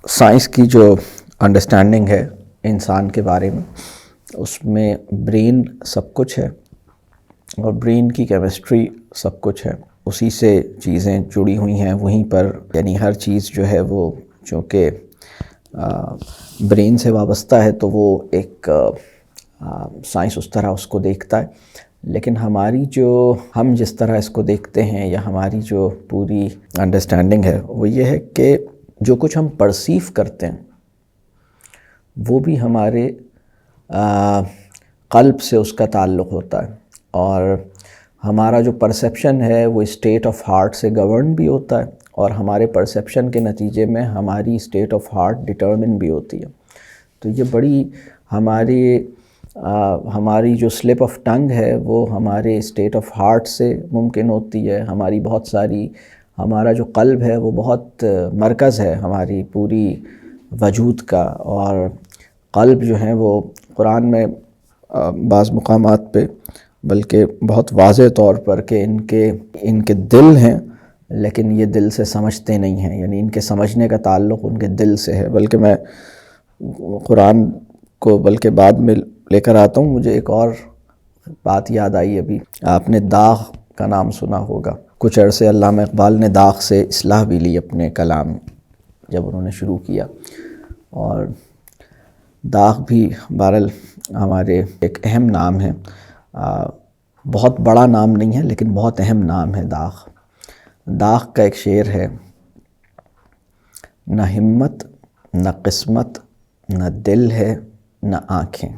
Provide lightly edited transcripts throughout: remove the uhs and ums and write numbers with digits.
Science کی جو understanding ہے انسان کے بارے میں، اس میں برین سب کچھ ہے اور برین کی کیمسٹری سب کچھ ہے، اسی سے چیزیں جڑی ہوئی ہیں، وہیں پر یعنی ہر چیز جو ہے وہ چونکہ برین سے وابستہ ہے تو وہ ایک سائنس اس طرح اس کو دیکھتا ہے، لیکن ہم جس طرح اس کو دیکھتے ہیں یا ہماری جو پوری انڈرسٹینڈنگ ہے وہ یہ ہے کہ جو کچھ ہم پرسیو کرتے ہیں وہ بھی ہمارے قلب سے اس کا تعلق ہوتا ہے، اور ہمارا جو پرسیپشن ہے وہ اسٹیٹ آف ہارٹ سے گورن بھی ہوتا ہے، اور ہمارے پرسیپشن کے نتیجے میں ہماری اسٹیٹ آف ہارٹ ڈٹرمن بھی ہوتی ہے۔ تو یہ بڑی ہماری جو سلپ آف ٹنگ ہے وہ ہمارے اسٹیٹ آف ہارٹ سے ممکن ہوتی ہے۔ ہمارا جو قلب ہے وہ بہت مرکز ہے ہماری پوری وجود کا، اور قلب جو ہیں وہ قرآن میں بعض مقامات پہ بلکہ بہت واضح طور پر کہ ان کے دل ہیں لیکن یہ دل سے سمجھتے نہیں ہیں، یعنی ان کے سمجھنے کا تعلق ان کے دل سے ہے۔ بلکہ میں قرآن کو بعد میں لے کر آتا ہوں، مجھے ایک اور بات یاد آئی ابھی۔ آپ نے داغ کا نام سنا ہوگا، کچھ عرصے علامہ اقبال نے داغ سے اصلاح بھی لی اپنے کلام جب انہوں نے شروع کیا، اور داغ بھی بہرحال ہمارے ایک اہم نام ہے، بہت بڑا نام نہیں ہے لیکن بہت اہم نام ہے داغ کا ایک شعر ہے: نہ ہمت نہ قسمت نہ دل ہے نہ آنکھیں،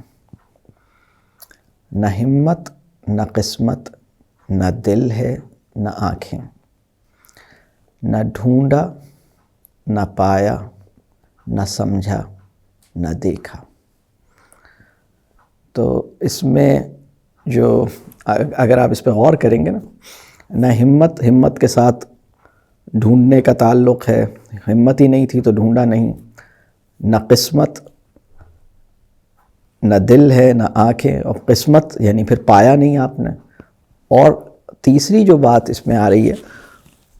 نہ ہمت نہ قسمت نہ دل ہے نہ آنکھیں، نہ ڈھونڈا نہ پایا نہ سمجھا نہ دیکھا۔ تو اس میں جو اگر آپ اس پہ غور کریں گے نہ ہمت کے ساتھ ڈھونڈنے کا تعلق ہے، ہمت ہی نہیں تھی تو ڈھونڈا نہیں، نہ قسمت نہ دل ہے نہ آنکھیں، اور قسمت یعنی پھر پایا نہیں آپ نے، اور تیسری جو بات اس میں آ رہی ہے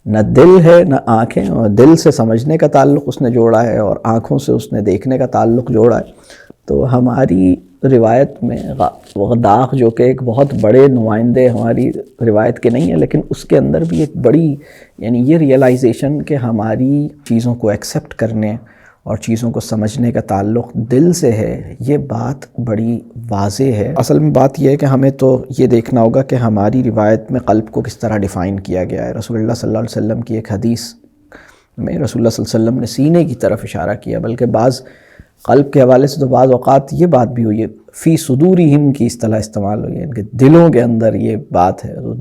نہ دل ہے نہ آنکھیں، اور دل سے سمجھنے کا تعلق اس نے جوڑا ہے اور آنکھوں سے اس نے دیکھنے کا تعلق جوڑا ہے۔ تو ہماری روایت میں داغ جو کہ ایک بہت بڑے نمائندے ہماری روایت کے نہیں ہیں، لیکن اس کے اندر بھی ایک بڑی یعنی یہ ریئلائزیشن کہ ہماری چیزوں کو ایکسیپٹ کرنے اور چیزوں کو سمجھنے کا تعلق دل سے ہے، یہ بات بڑی واضح ہے۔ اصل میں بات یہ ہے کہ ہمیں تو یہ دیکھنا ہوگا کہ ہماری روایت میں قلب کو کس طرح ڈیفائن کیا گیا ہے۔ رسول اللہ صلی اللہ علیہ وسلم کی ایک حدیث میں رسول اللہ صلی اللہ علیہ وسلم نے سینے کی طرف اشارہ کیا، بلکہ بعض قلب کے حوالے سے تو بعض اوقات یہ بات بھی ہوئی ہے، فی صدورہم کی اصطلاح استعمال ہوئی ہے، ان کے دلوں کے اندر یہ بات ہے۔ تو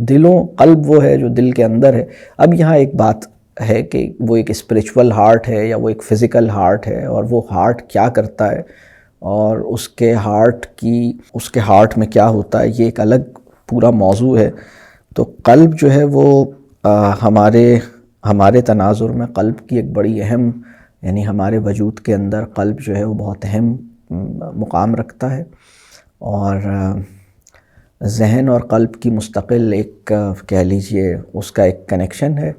قلب وہ ہے جو دل کے اندر ہے۔ اب یہاں ایک بات ہے کہ وہ ایک اسپریچول ہارٹ ہے یا وہ ایک فزیکل ہارٹ ہے، اور وہ ہارٹ کیا کرتا ہے اور اس کے ہارٹ میں کیا ہوتا ہے، یہ ایک الگ پورا موضوع ہے۔ تو قلب جو ہے وہ ہمارے تناظر میں قلب کی ایک بڑی اہم یعنی ہمارے وجود کے اندر قلب جو ہے وہ بہت اہم مقام رکھتا ہے، اور ذہن اور قلب کی مستقل ایک کہہ لیجئے اس کا ایک کنیکشن ہے۔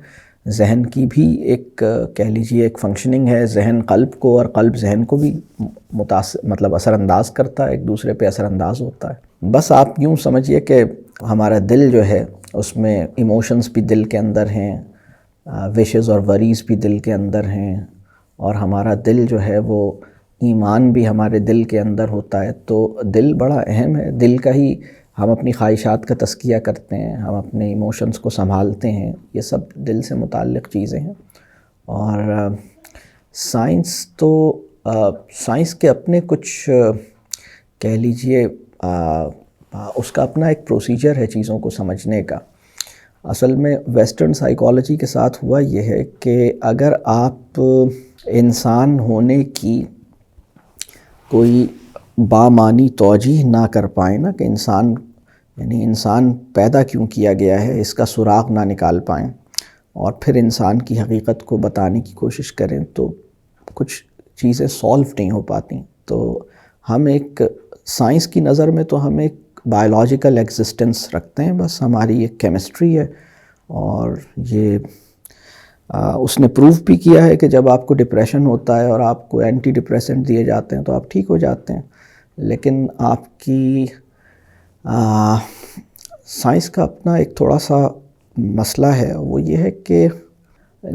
ذہن کی بھی ایک کہہ لیجئے ایک فنکشننگ ہے، ذہن قلب کو اور قلب ذہن کو بھی اثر انداز کرتا ہے، ایک دوسرے پہ اثر انداز ہوتا ہے۔ بس آپ یوں سمجھیے کہ ہمارا دل جو ہے اس میں ایموشنز بھی دل کے اندر ہیں، وشز اور وریز بھی دل کے اندر ہیں، اور ہمارا دل جو ہے وہ ایمان بھی ہمارے دل کے اندر ہوتا ہے۔ تو دل بڑا اہم ہے، دل کا ہی ہم اپنی خواہشات کا تزکیہ کرتے ہیں، ہم اپنے ایموشنز کو سنبھالتے ہیں، یہ سب دل سے متعلق چیزیں ہیں۔ اور سائنس کے اپنے کچھ کہہ لیجئے اس کا اپنا ایک پروسیجر ہے چیزوں کو سمجھنے کا۔ اصل میں ویسٹرن سائیکالوجی کے ساتھ ہوا یہ ہے کہ اگر آپ انسان ہونے کی کوئی بامعنی توجیہ نہ کر پائیں نا، کہ انسان پیدا کیوں کیا گیا ہے، اس کا سراغ نہ نکال پائیں، اور پھر انسان کی حقیقت کو بتانے کی کوشش کریں، تو کچھ چیزیں سولو نہیں ہو پاتی۔ تو ہم ایک سائنس کی نظر میں تو ہم ایک بائیولوجیکل ایگزسٹنس رکھتے ہیں، بس ہماری ایک کیمسٹری ہے، اور یہ اس نے پروف بھی کیا ہے کہ جب آپ کو ڈپریشن ہوتا ہے اور آپ کو اینٹی ڈپریسنٹ دیے جاتے ہیں تو آپ ٹھیک ہو جاتے ہیں. لیکن آپ کی سائنس کا اپنا ایک تھوڑا سا مسئلہ ہے، وہ یہ ہے کہ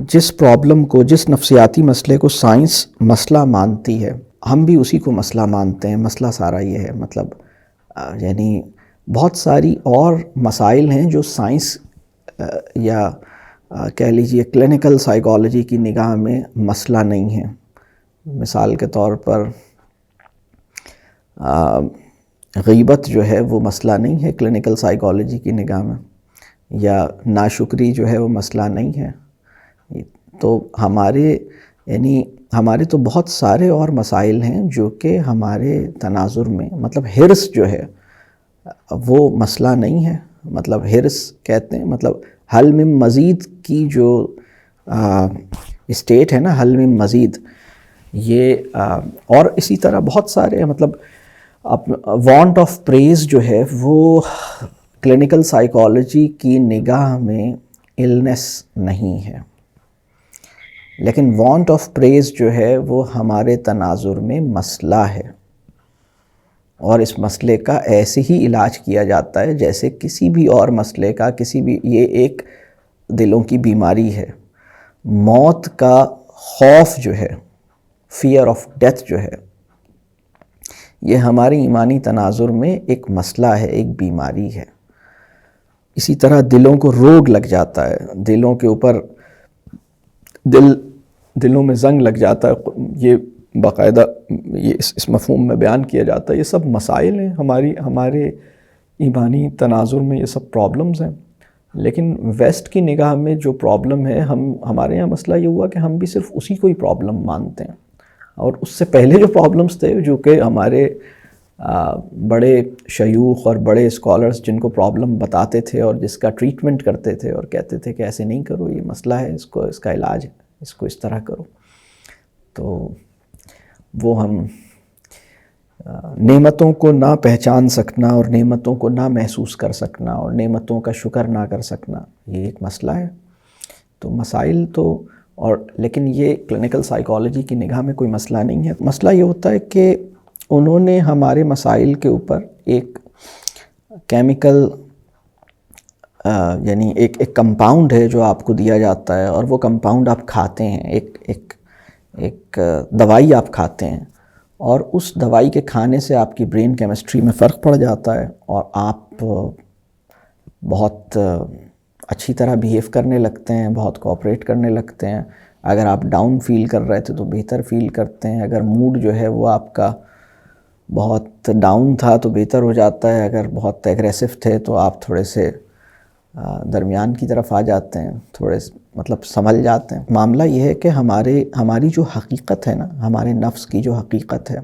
جس پرابلم کو، جس نفسیاتی مسئلے کو سائنس مسئلہ مانتی ہے، ہم بھی اسی کو مسئلہ مانتے ہیں. مسئلہ سارا یہ ہے، مطلب یعنی بہت ساری اور مسائل ہیں جو سائنس یا کہہ لیجئے کلینکل سائیکالوجی کی نگاہ میں مسئلہ نہیں ہے. مثال کے طور پر غیبت جو ہے وہ مسئلہ نہیں ہے کلینکل سائیکالوجی کی نگاہ میں، یا ناشکری جو ہے وہ مسئلہ نہیں ہے. تو ہمارے تو بہت سارے اور مسائل ہیں جو کہ ہمارے تناظر میں، مطلب حرص جو ہے وہ مسئلہ نہیں ہے. مطلب حرص کہتے ہیں، مطلب حل من مزید کی جو اسٹیٹ ہے نا، حل من مزید، یہ اور اسی طرح بہت سارے، مطلب وانٹ آف پریز جو ہے وہ کلینکل سائیکالوجی کی نگاہ میں النس نہیں ہے، لیکن وانٹ آف پریز جو ہے وہ ہمارے تناظر میں مسئلہ ہے. اور اس مسئلے کا ایسے ہی علاج کیا جاتا ہے جیسے کسی بھی اور مسئلے کا، یہ ایک دلوں کی بیماری ہے. موت کا خوف جو ہے، فیئر آف ڈیتھ جو ہے، یہ ہماری ایمانی تناظر میں ایک مسئلہ ہے، ایک بیماری ہے. اسی طرح دلوں کو روگ لگ جاتا ہے، دلوں کے اوپر دلوں میں زنگ لگ جاتا ہے، یہ باقاعدہ یہ اس مفہوم میں بیان کیا جاتا ہے. یہ سب مسائل ہیں ہمارے ایمانی تناظر میں، یہ سب پرابلمز ہیں. لیکن ویسٹ کی نگاہ میں جو پرابلم ہے، ہمارے یہاں مسئلہ یہ ہوا کہ ہم بھی صرف اسی کو ہی پرابلم مانتے ہیں. اور اس سے پہلے جو پرابلمز تھے، جو کہ ہمارے بڑے شیوخ اور بڑے اسکالرز جن کو پرابلم بتاتے تھے اور جس کا ٹریٹمنٹ کرتے تھے اور کہتے تھے کہ ایسے نہیں کرو، یہ مسئلہ ہے، اس کا علاج ہے، اس کو اس طرح کرو، تو وہ ہم نعمتوں کو نہ پہچان سکنا اور نعمتوں کو نہ محسوس کر سکنا اور نعمتوں کا شکر نہ کر سکنا، یہ ایک مسئلہ ہے. تو مسائل تو لیکن یہ کلینکل سائیکالوجی کی نگاہ میں کوئی مسئلہ نہیں ہے. مسئلہ یہ ہوتا ہے کہ انہوں نے ہمارے مسائل کے اوپر ایک کیمیکل یعنی ایک کمپاؤنڈ ہے جو آپ کو دیا جاتا ہے، اور وہ کمپاؤنڈ آپ کھاتے ہیں، ایک دوائی آپ کھاتے ہیں، اور اس دوائی کے کھانے سے آپ کی برین کیمسٹری میں فرق پڑ جاتا ہے اور آپ بہت اچھی طرح بیہیو کرنے لگتے ہیں، بہت کوآپریٹ کرنے لگتے ہیں. اگر آپ ڈاؤن فیل کر رہے تھے تو بہتر فیل کرتے ہیں، اگر موڈ جو ہے وہ آپ کا بہت ڈاؤن تھا تو بہتر ہو جاتا ہے، اگر بہت ایگریسو تھے تو آپ تھوڑے سے درمیان کی طرف آ جاتے ہیں، تھوڑے مطلب سنبھل جاتے ہیں. معاملہ یہ ہے کہ ہماری جو حقیقت ہے نا، ہمارے نفس کی جو حقیقت ہے،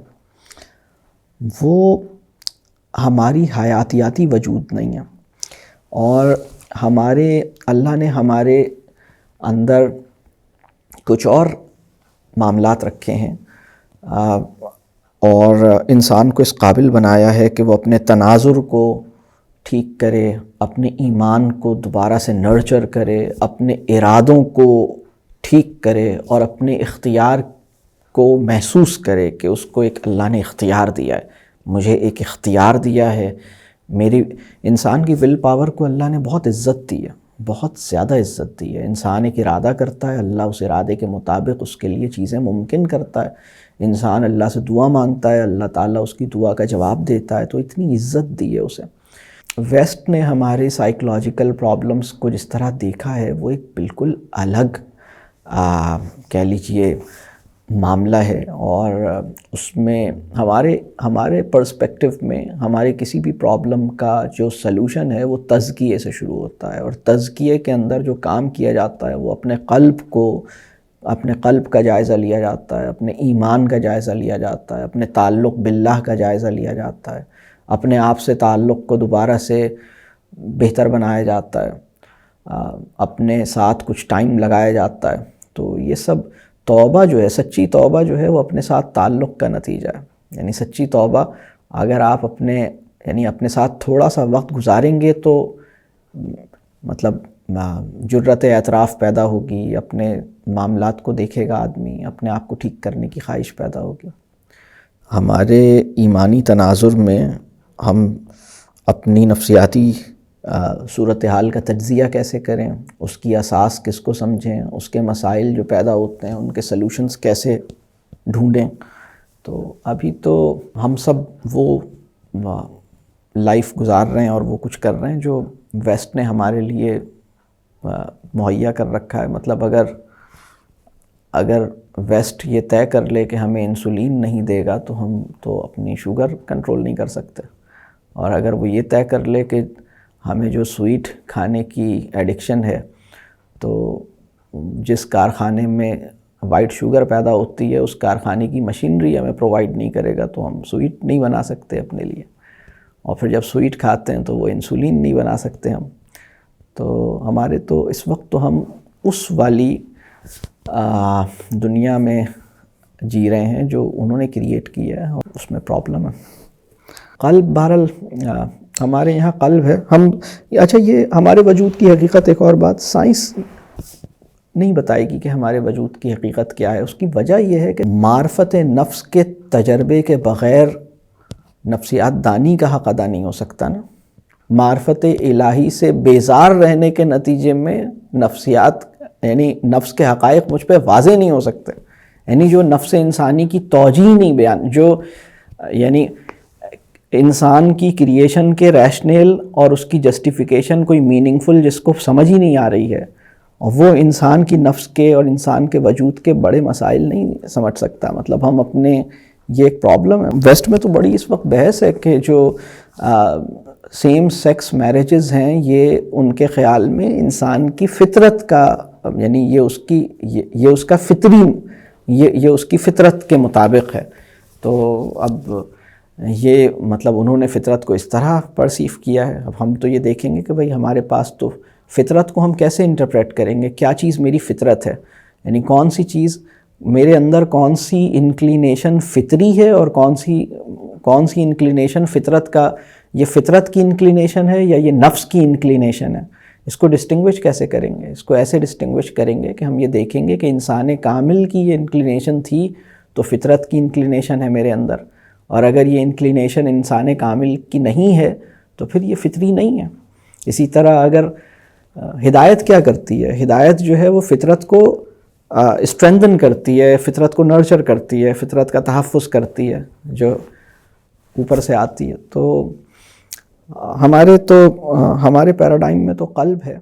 وہ ہماری حیاتیاتی وجود نہیں ہے، اور اللہ نے ہمارے اندر کچھ اور معاملات رکھے ہیں اور انسان کو اس قابل بنایا ہے کہ وہ اپنے تناظر کو ٹھیک کرے، اپنے ایمان کو دوبارہ سے نرچر کرے، اپنے ارادوں کو ٹھیک کرے، اور اپنے اختیار کو محسوس کرے کہ اس کو ایک اللہ نے اختیار دیا ہے، مجھے ایک اختیار دیا ہے. انسان کی ول پاور کو اللہ نے بہت عزت دی ہے، بہت زیادہ عزت دی ہے. انسان ایک ارادہ کرتا ہے، اللہ اس ارادے کے مطابق اس کے لیے چیزیں ممکن کرتا ہے. انسان اللہ سے دعا مانگتا ہے، اللہ تعالیٰ اس کی دعا کا جواب دیتا ہے. تو اتنی عزت دی ہے اسے. ویسٹ نے ہمارے سائیکولوجیکل پرابلمس کو جس طرح دیکھا ہے، وہ ایک بالکل الگ کہہ لیجئے معاملہ ہے، اور اس میں ہمارے پرسپیکٹیو میں ہمارے کسی بھی پرابلم کا جو سلوشن ہے وہ تزکیے سے شروع ہوتا ہے. اور تزکیے کے اندر جو کام کیا جاتا ہے وہ اپنے قلب کا جائزہ لیا جاتا ہے، اپنے ایمان کا جائزہ لیا جاتا ہے، اپنے تعلق باللہ کا جائزہ لیا جاتا ہے، اپنے آپ سے تعلق کو دوبارہ سے بہتر بنایا جاتا ہے، اپنے ساتھ کچھ ٹائم لگایا جاتا ہے. تو یہ سب توبہ جو ہے، سچی توبہ جو ہے، وہ اپنے ساتھ تعلق کا نتیجہ ہے. یعنی سچی توبہ اگر آپ اپنے ساتھ تھوڑا سا وقت گزاریں گے تو مطلب جرت اعتراف پیدا ہوگی، اپنے معاملات کو دیکھے گا آدمی، اپنے آپ کو ٹھیک کرنے کی خواہش پیدا ہوگی۔ ہمارے ایمانی تناظر میں ہم اپنی نفسیاتی صورتحال کا تجزیہ کیسے کریں، اس کی اساس کس کو سمجھیں، اس کے مسائل جو پیدا ہوتے ہیں ان کے سلوشنز کیسے ڈھونڈیں۔ تو ابھی تو ہم سب وہ لائف گزار رہے ہیں اور وہ کچھ کر رہے ہیں جو ویسٹ نے ہمارے لیے مہیا کر رکھا ہے۔ مطلب اگر ویسٹ یہ طے کر لے کہ ہمیں انسولین نہیں دے گا تو ہم تو اپنی شوگر کنٹرول نہیں کر سکتے، اور اگر وہ یہ طے کر لے کہ ہمیں جو سویٹ کھانے کی ایڈکشن ہے تو جس کارخانے میں وائٹ شوگر پیدا ہوتی ہے اس کارخانے کی مشینری ہمیں پرووائڈ نہیں کرے گا تو ہم سویٹ نہیں بنا سکتے اپنے لیے، اور پھر جب سویٹ کھاتے ہیں تو وہ انسولین نہیں بنا سکتے ہم۔ تو ہمارے تو اس وقت تو ہم اس والی دنیا میں جی رہے ہیں جو انہوں نے کریٹ کیا ہے، اور اس میں پرابلم ہے۔ قلب بہرحال ہمارے یہاں قلب ہے، ہم اچھا یہ ہمارے وجود کی حقیقت، ایک اور بات سائنس نہیں بتائے گی کہ ہمارے وجود کی حقیقت کیا ہے۔ اس کی وجہ یہ ہے کہ معرفت نفس کے تجربے کے بغیر نفسیات دانی کا حق ادا نہیں ہو سکتا نا۔ معرفت الہی سے بیزار رہنے کے نتیجے میں نفسیات یعنی نفس کے حقائق مجھ پہ واضح نہیں ہو سکتے، یعنی جو نفس انسانی کی توجیہ نہیں بیان، جو یعنی انسان کی کریشن کے ریشنل اور اس کی جسٹیفیکیشن کوئی میننگ فل جس کو سمجھ ہی نہیں آ رہی ہے، اور وہ انسان کی نفس کے اور انسان کے وجود کے بڑے مسائل نہیں سمجھ سکتا۔ مطلب ہم اپنے یہ ایک پرابلم ہے ویسٹ میں تو بڑی اس وقت بحث ہے کہ جو سیم سیکس میرجز ہیں یہ ان کے خیال میں انسان کی فطرت کا یعنی یہ اس کا فطری یہ اس کی فطرت کے مطابق ہے۔ تو اب یہ مطلب انہوں نے فطرت کو اس طرح پرسیو کیا ہے۔ اب ہم تو یہ دیکھیں گے کہ بھئی ہمارے پاس تو فطرت کو ہم کیسے انٹرپریٹ کریں گے، کیا چیز میری فطرت ہے، یعنی کون سی چیز میرے اندر، کون سی انکلینیشن فطری ہے اور کون سی انکلینیشن فطرت کا، یہ فطرت کی انکلینیشن ہے یا یہ نفس کی انکلینیشن ہے۔ اس کو ڈسٹنگوش کیسے کریں گے؟ اس کو ایسے ڈسٹنگوش کریں گے کہ ہم یہ دیکھیں گے کہ انسان کامل کی یہ انکلینیشن تھی تو فطرت کی انکلینیشن ہے میرے اندر، اور اگر یہ انکلینیشن انسان کامل کی نہیں ہے تو پھر یہ فطری نہیں ہے۔ اسی طرح اگر ہدایت کیا کرتی ہے، ہدایت جو ہے وہ فطرت کو اسٹرینتھن کرتی ہے، فطرت کو نرچر کرتی ہے، فطرت کا تحفظ کرتی ہے جو اوپر سے آتی ہے۔ تو ہمارے پیراڈائم میں تو قلب ہے۔